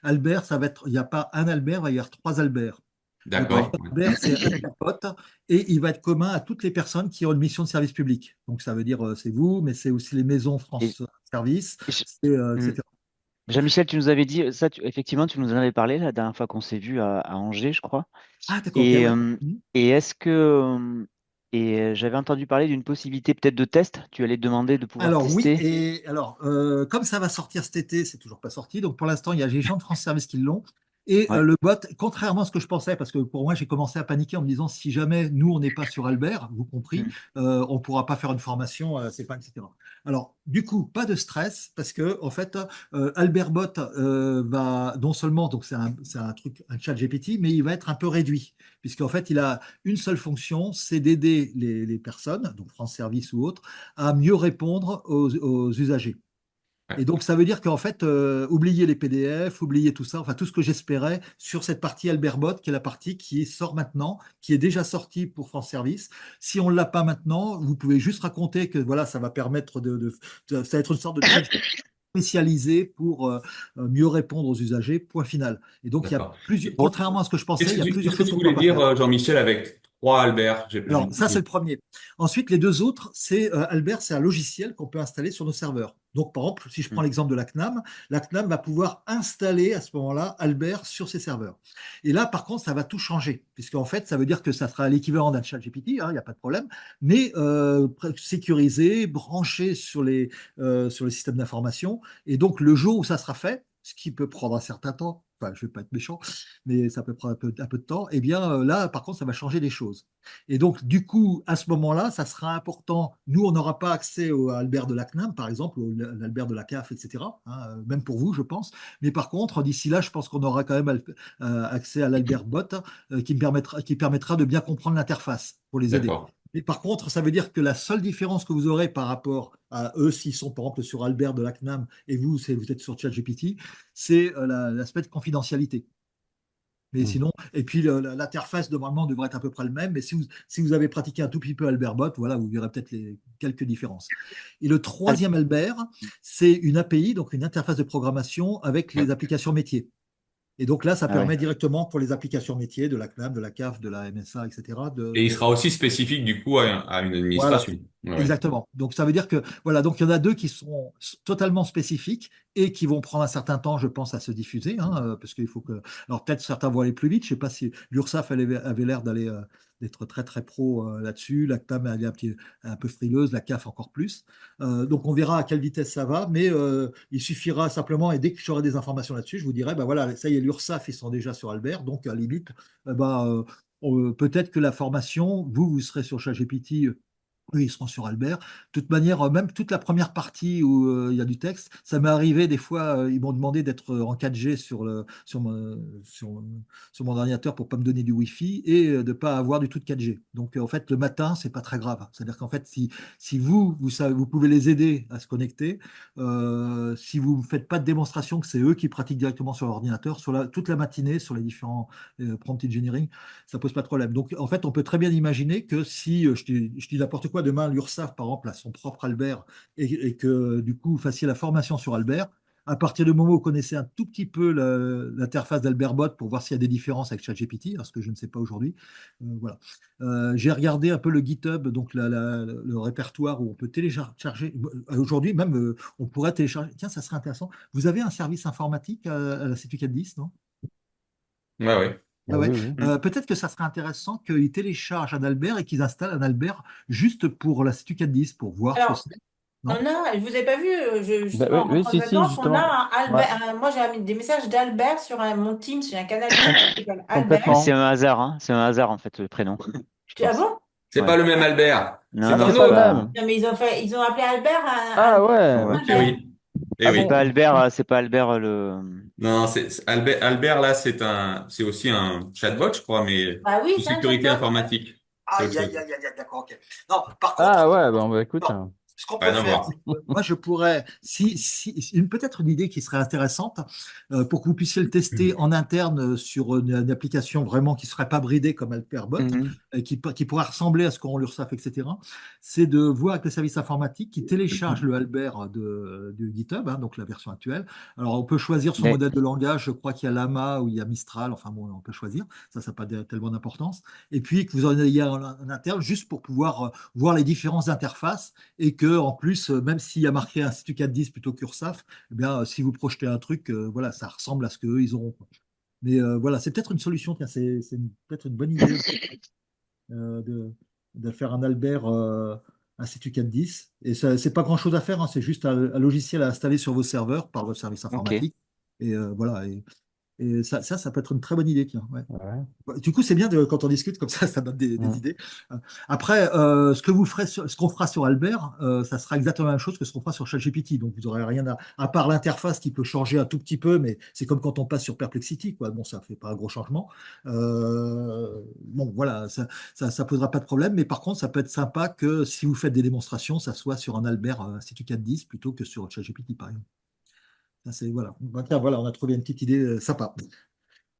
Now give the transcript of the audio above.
Albert, il n'y a pas un Albert, il va y avoir trois Alberts. Le premier D'accord. Albert, c'est Albert et il va être commun à toutes les personnes qui ont une mission de service public. Donc ça veut dire c'est vous, mais c'est aussi les maisons Et, France Service, et je- hmm. etc. Jean-Michel, tu nous avais dit, ça, effectivement, tu nous en avais parlé la dernière fois qu'on s'est vu à Angers, je crois. Ah, d'accord, ok, Et, ouais. euh, et est-ce que, j'avais entendu parler d'une possibilité peut-être de test. Tu allais demander de pouvoir Alors oui, tester. et alors comme ça va sortir cet été, c'est toujours pas sorti. Donc pour l'instant, il y a les gens de France Service qui l'ont. Et Ouais. le bot, contrairement à ce que je pensais, parce que pour moi, j'ai commencé à paniquer en me disant si jamais nous, on n'est pas sur Albert, vous compris, Hmm. on ne pourra pas faire une formation, c'est pas, etc. Alors, du coup, pas de stress, parce que en fait, Albert Bot va non seulement, donc c'est un truc, un chat GPT, mais il va être un peu réduit, puisqu'en fait, il a une seule fonction, c'est d'aider les personnes, donc France Service ou autres, à mieux répondre aux usagers. Et Ouais. donc, ça veut dire qu'en fait, oubliez les PDF, oubliez tout ça, enfin tout ce que j'espérais sur cette partie Alberbot, qui est la partie qui sort maintenant, qui est déjà sortie pour France Service. Si on ne l'a pas maintenant, vous pouvez juste raconter que voilà, ça va permettre ça va être une sorte de chat spécialisé pour mieux répondre aux usagers, point final. Et donc, il y a D'accord. plusieurs, contrairement à ce que je pensais, il y a plusieurs Qu'est-ce que choses tu qu'on ne voulais pourra pas dire, faire. Jean-Michel, avec trois Albert? Alors, ça, c'est le premier. Ensuite, les deux autres, c'est Albert, c'est un logiciel qu'on peut installer sur nos serveurs. Donc, par exemple, si je prends Hmm. l'exemple de la CNAM va pouvoir installer à ce moment-là Albert sur ses serveurs. Et là, par contre, ça va tout changer, puisqu'en fait, ça veut dire que ça sera l'équivalent d'un chat GPT, hein, il n'y a pas de problème, mais sécurisé, branché sur les systèmes d'information. Et donc, le jour où ça sera fait, ce qui peut prendre un certain temps, enfin, je ne vais pas être méchant, mais ça peut prendre un peu de temps, et bien là, par contre, ça va changer les choses. Et donc, du coup, à ce moment-là, ça sera important. Nous, on n'aura pas accès à Albert de la CNAM, par exemple, ou à l'Albert de la CAF, etc. Hein, même pour vous, je pense. Mais par contre, d'ici là, je pense qu'on aura quand même accès à l'Albert Bot qui permettra de bien comprendre l'interface pour les aider. D'accord. Mais par contre, ça veut dire que la seule différence que vous aurez par rapport à eux, s'ils sont par exemple sur Albert de la CNAM et vous, vous êtes sur ChatGPT, c'est l'aspect de confidentialité. Mais Hmm. sinon, et puis l'interface normalement devrait être à peu près le même, mais si vous avez pratiqué un tout petit peu Alberbot, voilà, vous verrez peut-être quelques différences. Et le Al- troisième Albert, c'est une API, donc une interface de programmation avec Ouais. les applications métiers. Et donc là, ça Ah permet ouais. directement pour les applications métiers de la CNAM, de la CAF, de la MSA, etc. Et il sera aussi spécifique, du coup, à une Voilà, administration. Ouais, ouais. exactement. Donc ça veut dire que voilà, donc il y en a deux qui sont totalement spécifiques et qui vont prendre un certain temps, je pense, à se diffuser, hein, parce qu'il faut que. Alors peut-être certains vont aller plus vite. Je sais pas si l'URSSAF avait l'air d'être très très pro là-dessus. La CNAM elle est un peu frileuse, la CAF encore plus. Donc on verra à quelle vitesse ça va, mais il suffira simplement et dès que j'aurai des informations là-dessus, je vous dirai, bah voilà, ça y est, l'URSSAF ils sont déjà sur Albert, donc à la limite, bah, peut-être que la formation, vous serez sur ChatGPT. Eux, ils seront sur Albert. De toute manière, même toute la première partie où il y a du texte, ça m'est arrivé des fois, ils m'ont demandé d'être en 4G sur mon ordinateur pour pas me donner du Wi-Fi et de pas avoir du tout de 4G. Donc en fait, le matin, c'est pas très grave. C'est-à-dire qu'en fait, si vous pouvez les aider à se connecter, si vous ne faites pas de démonstration que c'est eux qui pratiquent directement sur l'ordinateur, toute la matinée, sur les différents prompt engineering, ça pose pas de problème. Donc, en fait, on peut très bien imaginer que si, je dis n'importe quoi, demain, l'URSSAF, par exemple, a son propre Albert et que, du coup, vous fassiez la formation sur Albert, à partir du moment où vous connaissez un tout petit peu l'interface d'Alberbot pour voir s'il y a des différences avec ChatGPT, ce que je ne sais pas aujourd'hui, voilà. J'ai regardé un peu le GitHub, donc le répertoire où on peut télécharger. Aujourd'hui, même, on pourrait télécharger. Tiens, ça serait intéressant. Vous avez un service informatique à la C410, non? Ouais, ouais. Ah Ah ouais. oui, oui. Hmm. Peut-être que ça serait intéressant qu'ils téléchargent un Albert et qu'ils installent un Albert juste pour la Stucat 10 pour voir ce que Alors, c'est. Non? je vous ai pas vu, Bah, justement, oui, en oui, rentrant si, si, dedans, on a justement. un Ouais, Albert. Moi, j'ai mis des messages d'Albert sur mon Teams, j'ai un canal Teams qui s'appelle Mais Albert. c'est complètement. un hasard, hein. C'est un hasard, en fait, le prénom, je Ah pense. bon? C'est pas Ouais. le même Albert. Non, Ah, C'est non, c'est un c'est pas le autre. pas. même. Non, mais ils ont appelé Albert Ah ouais, Ouais. ok. Eh Albert. oui. Eh Ah C'est oui. pas bon? Albert, c'est pas Albert Non, Albert, Albert, là, c'est aussi un chatbot, je crois, mais Bah oui, de c'est un sécurité chatbot. informatique. C'est autre Aïe, aïe, chose. aïe, aïe, aïe, d'accord, ok. Non, par contre, Ah ouais, bah, bah, écoute. non, Ce qu'on peut Rien à faire, voir. c'est que moi je pourrais, peut-être une idée qui serait intéressante pour que vous puissiez le tester en interne sur une application vraiment qui ne serait pas bridée comme Alperbot, Mhm. et qui pourrait ressembler à ce qu'ont l'URSSAF, etc. C'est de voir avec le service informatique qui télécharge le Albert du GitHub, hein, donc la version actuelle. Alors on peut choisir son Mais modèle de langage, je crois qu'il y a Lama ou il y a Mistral, enfin bon, on peut choisir, ça n'a pas tellement d'importance. Et puis que vous en ayez en interne juste pour pouvoir voir les différentes interfaces et que en plus, même s'il y a marqué Institut 410 plutôt qu'URSSAF, eh bien, si vous projetez un truc, voilà, ça ressemble à ce qu'eux, ils auront, quoi. Mais voilà, c'est peut-être une solution, tiens, peut-être une bonne idée de faire un Albert Institut 410. Et c'est pas grand-chose à faire, hein, c'est juste un logiciel à installer sur vos serveurs par votre service ok. informatique. Et voilà, et ça peut être une très bonne idée, tiens. Ouais. Ouais. Du coup, c'est bien quand on discute comme ça donne des Mm. idées. Après, ce qu'on fera sur Albert, ça sera exactement la même chose que ce qu'on fera sur ChatGPT. Donc, vous n'aurez rien à part l'interface qui peut changer un tout petit peu, mais c'est comme quand on passe sur Perplexity, quoi. Bon, ça fait pas un gros changement. Bon, voilà, ça posera pas de problème. Mais par contre, ça peut être sympa que si vous faites des démonstrations, ça soit sur un Albert Institut 410 plutôt que sur ChatGPT, par exemple. Ça, voilà. Bah, tiens, voilà, on a trouvé une petite idée sympa.